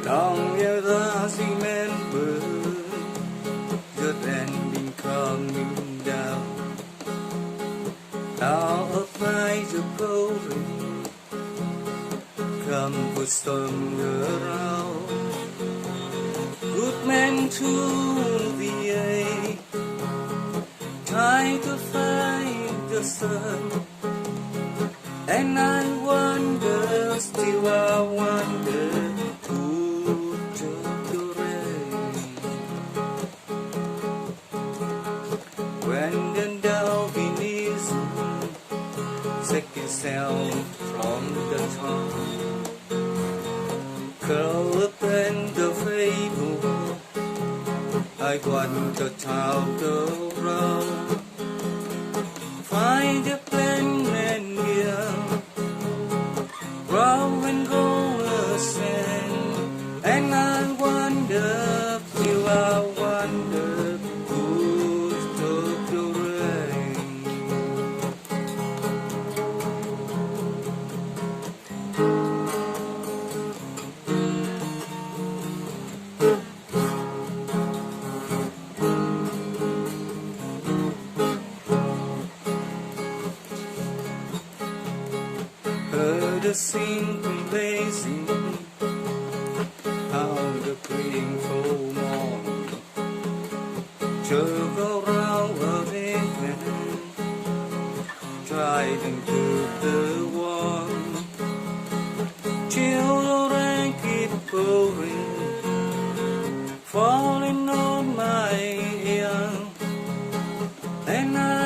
Long years I remember the land been coming down. Now up by the pouring, come with storm around. Good men to the air, try to find the sun. And I wonder, still I wonder, who took the rain? When the Darwin is second sound from the tongue, curl up in the fable, I want the town to run. Find a plan and gear, grow and go ascend. And I wonder, still I wonder, who took the rain? Heard a single blazing, how the green foam on, juggle round a ribbon, driving to the wall. Children keep pouring, falling on my ear, and I